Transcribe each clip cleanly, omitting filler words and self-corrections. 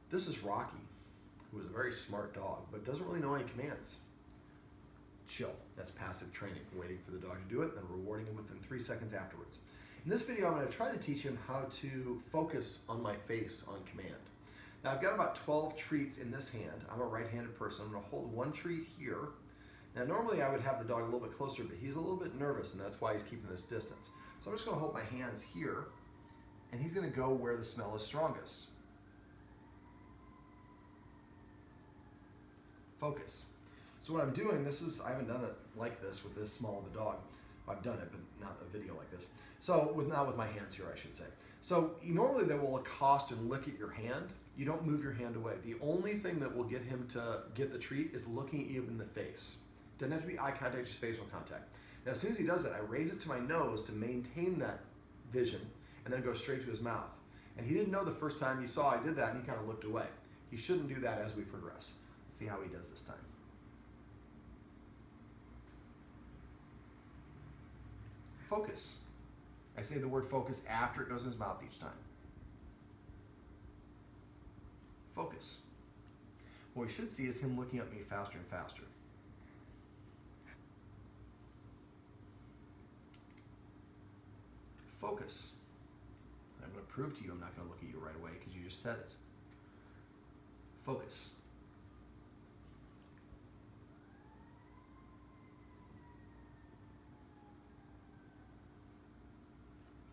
This is Rocky, who is a very smart dog, but doesn't really know any commands. Chill, that's passive training, waiting for the dog to do it, then rewarding him within 3 seconds afterwards. In this video, I'm going to try to teach him how to focus on my face on command. Now I've got about 12 treats in this hand. I'm a right-handed person. I'm going to hold one treat here. Now normally I would have the dog a little bit closer, but he's a little bit nervous and that's why he's keeping this distance. So I'm just going to hold my hands here and he's going to go where the smell is strongest. Focus. So what I'm doing, I haven't done it like this with this small of a dog. I've done it, but not a video like this. So not with my hands here, I should say. So normally they will accost and lick at your hand. You don't move your hand away. The only thing that will get him to get the treat is looking at you in the face. Doesn't have to be eye contact, just facial contact. Now as soon as he does that, I raise it to my nose to maintain that vision and then go straight to his mouth. And he didn't know the first time you saw I did that and he kind of looked away. He shouldn't do that as we progress. Let's see how he does this time. Focus. I say the word focus after it goes in his mouth each time. Focus. What we should see is him looking at me faster and faster. Focus. I'm going to prove to you I'm not going to look at you right away because you just said it. Focus.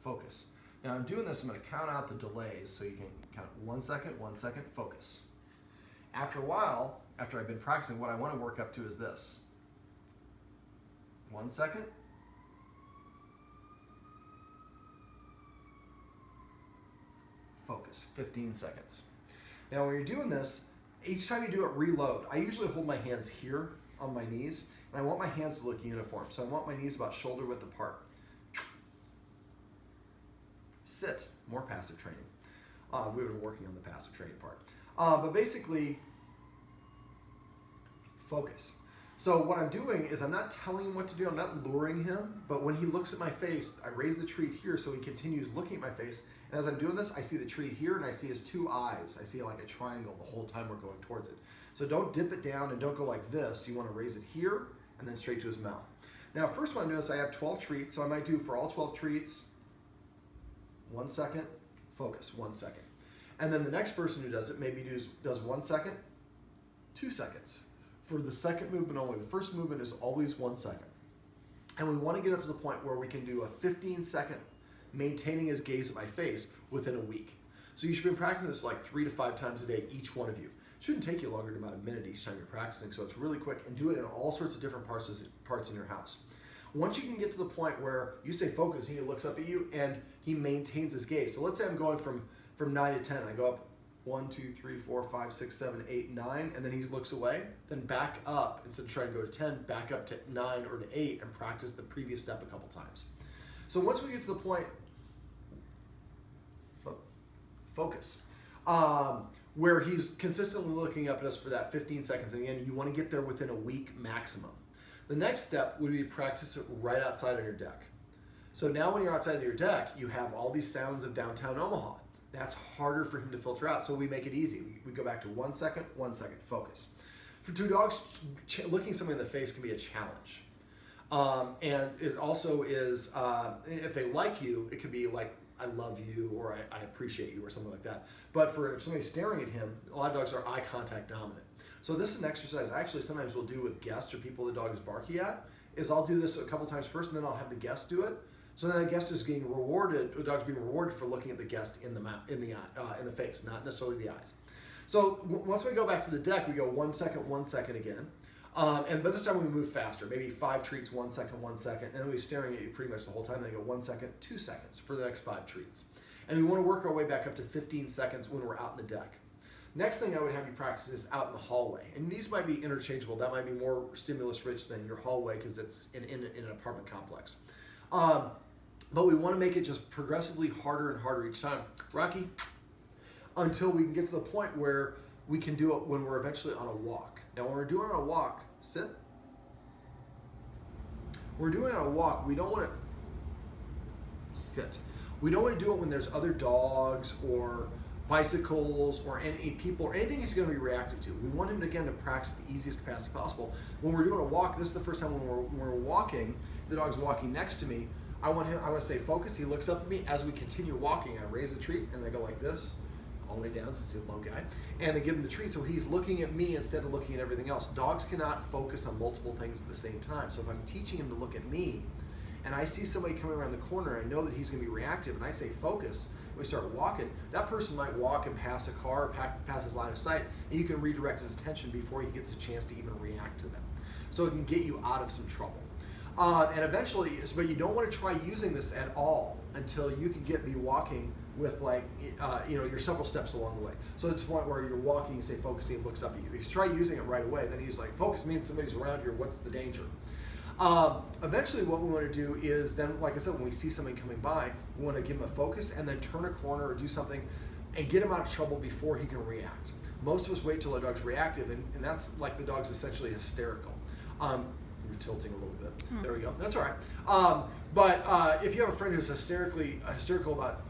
Focus. Now I'm doing this, I'm going to count out the delays so you can count 1 second, 1 second, focus. After a while, after I've been practicing, what I want to work up to is this. 1 second. Focus, 15 seconds. Now when you're doing this, each time you do it, reload. I usually hold my hands here on my knees, and I want my hands to look uniform. So I want my knees about shoulder width apart. Sit, more passive training. We've been working on the passive training part. But basically, focus. So what I'm doing is I'm not telling him what to do, I'm not luring him, but when he looks at my face, I raise the treat here so he continues looking at my face. And as I'm doing this, I see the treat here and I see his two eyes. I see like a triangle the whole time we're going towards it. So don't dip it down and don't go like this. You want to raise it here and then straight to his mouth. Now, first one I notice I have 12 treats, so I might do for all 12 treats, 1 second, focus, 1 second. And then the next person who does it maybe does 1 second, 2 seconds. For the second movement only, the first movement is always 1 second. And we want to get up to the point where we can do a 15-second maintaining his gaze at my face within a week. So you should be practicing this like 3 to 5 times a day, each one of you. It shouldn't take you longer than about a minute each time you're practicing, so it's really quick, and do it in all sorts of different parts in your house. Once you can get to the point where you say focus, he looks up at you and he maintains his gaze. So let's say I'm going from 9 to 10. I go up 1, 2, 3, 4, 5, 6, 7, 8, 9, and then he looks away. Then back up, instead of trying to go to 10, back up to 9 or to 8 and practice the previous step a couple times. So once we get to the point, focus, where he's consistently looking up at us for that 15 seconds. And again, you want to get there within a week maximum. The next step would be to practice it right outside on your deck. So now when you're outside of your deck, you have all these sounds of downtown Omaha. That's harder for him to filter out, so we make it easy. We go back to 1 second, 1 second, focus. For two dogs, looking somebody in the face can be a challenge. And it also is, if they like you, it could be like, I love you, or I appreciate you, or something like that. But if somebody's staring at him, a lot of dogs are eye contact dominant. So this is an exercise I actually sometimes will do with guests or people the dog is barky at, is I'll do this a couple times first and then I'll have the guest do it. So then the guest is getting rewarded, the dog's being rewarded for looking at the guest in the face, not necessarily the eyes. So once we go back to the deck, we go 1 second, 1 second again. And by this time we move faster, maybe 5 treats, 1 second, 1 second, and then we're staring at you pretty much the whole time. Then we go 1 second, 2 seconds for the next 5 treats. And we want to work our way back up to 15 seconds when we're out in the deck. Next thing I would have you practice is out in the hallway. And these might be interchangeable. That might be more stimulus rich than your hallway because it's in an apartment complex. But we want to make it just progressively harder and harder each time. Rocky, until we can get to the point where we can do it when we're eventually on a walk. Now when we're doing it on a walk, sit. We're doing it on a walk, we don't want to sit. We don't want to do it when there's other dogs or bicycles or any people or anything he's going to be reactive to. We want him to, again, to practice the easiest capacity possible. When we're doing a walk, this is the first time when we're walking, the dog's walking next to me, I want to say focus. He looks up at me. As we continue walking, I raise the treat and I go like this, all the way down since he's a low guy, and then give him the treat so he's looking at me instead of looking at everything else. Dogs cannot focus on multiple things at the same time. So if I'm teaching him to look at me and I see somebody coming around the corner, I know that he's going to be reactive, and I say focus, we start walking, that person might walk and pass a car, or pass his line of sight, and you can redirect his attention before he gets a chance to even react to them. So it can get you out of some trouble. And eventually, but you don't want to try using this at all until you can get me walking with you're several steps along the way. So it's the point where you're walking, you say focus, and he looks up at you. If you try using it right away, then he's like, focus means somebody's around here, what's the danger? Eventually what we want to do is then, like I said, when we see something coming by, we want to give him a focus and then turn a corner or do something and get him out of trouble before he can react. Most of us wait till our dog's reactive, and that's like the dog's essentially hysterical. We're tilting a little bit. There we go. That's all right. But if you have a friend who's hysterical about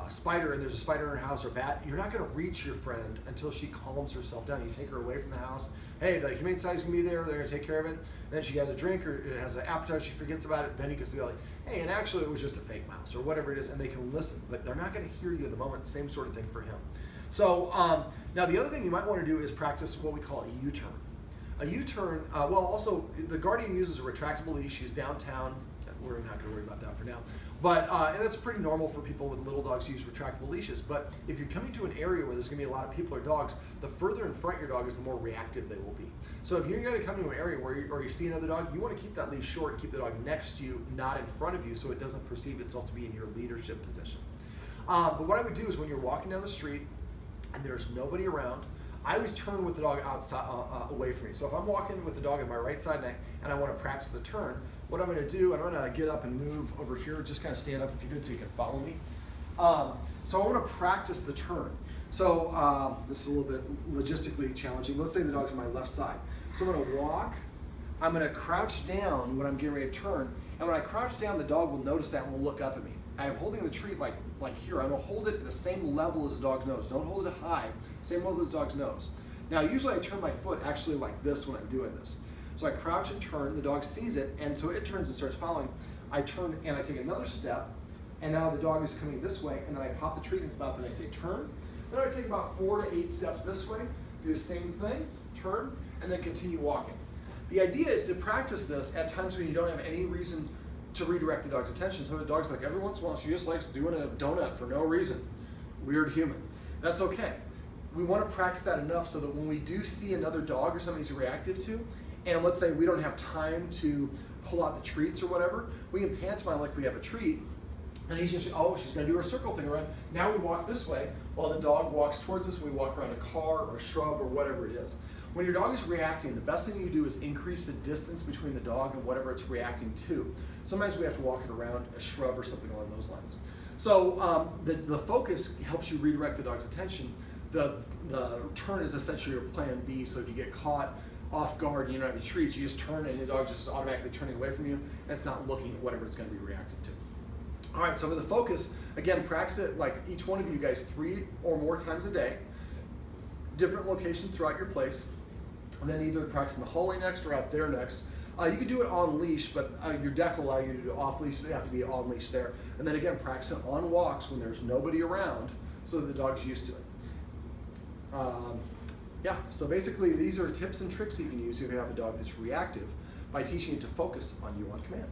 a spider, and there's a spider in her house or bat, you're not going to reach your friend until she calms herself down. You take her away from the house. Hey, the humane society's going to be there. They're going to take care of it. Then she has a drink or has an appetite. She forgets about it. Then you can say like, hey, and actually it was just a fake mouse or whatever it is, and they can listen. But they're not going to hear you in the moment. Same sort of thing for him. So now the other thing you might want to do is practice what we call a U-turn. A U-turn, also the Guardian uses a retractable leash. She's downtown. We're not going to worry about that for now. But, and that's pretty normal for people with little dogs to use retractable leashes. But if you're coming to an area where there's going to be a lot of people or dogs, the further in front your dog is, the more reactive they will be. So if you're going to come to an area where you see another dog, you want to keep that leash short and keep the dog next to you, not in front of you, so it doesn't perceive itself to be in your leadership position. But what I would do is when you're walking down the street and there's nobody around, I always turn with the dog outside, away from me. So if I'm walking with the dog on my right side and I want to practice the turn, what I'm going to do, I'm going to get up and move over here, just kind of stand up if you could so you can follow me. So I want to practice the turn. So this is a little bit logistically challenging. Let's say the dog's on my left side. So I'm going to walk, I'm going to crouch down when I'm getting ready to turn, and when I crouch down, the dog will notice that and will look up at me. I am holding the treat like here. I'm going to hold it at the same level as the dog's nose. Don't hold it high, same level as the dog's nose. Now, usually I turn my foot actually like this when I'm doing this. So I crouch and turn, the dog sees it, and so it turns and starts following. I turn and I take another step, and now the dog is coming this way, and then I pop the treat in its mouth and I say turn. Then I take about 4 to 8 steps this way, do the same thing, turn, and then continue walking. The idea is to practice this at times when you don't have any reason to redirect the dog's attention. So the dog's like, every once in a while, she just likes doing a donut for no reason. Weird human. That's okay. We want to practice that enough so that when we do see another dog or somebody he's reactive to, and let's say we don't have time to pull out the treats or whatever, we can pantomime like we have a treat, and he's just, oh, she's going to do her circle thing around. Now we walk this way while the dog walks towards us, and we walk around a car or a shrub or whatever it is. When your dog is reacting, the best thing you do is increase the distance between the dog and whatever it's reacting to. Sometimes we have to walk it around a shrub or something along those lines. So the focus helps you redirect the dog's attention. The turn is essentially your plan B, so if you get caught off guard and you don't have any treats, you just turn and the dog just automatically turning away from you, and it's not looking at whatever it's going to be reactive to. All right, so for the focus, again, practice it like each one of you guys 3 or more times a day, different locations throughout your place, and then either practice in the hallway next or out there next. You can do it on leash, but your deck will allow you to do it off leash, so you have to be on leash there. And then again, practice it on walks when there's nobody around so that the dog's used to it. Yeah, so basically these are tips and tricks that you can use if you have a dog that's reactive by teaching it to focus on you on command.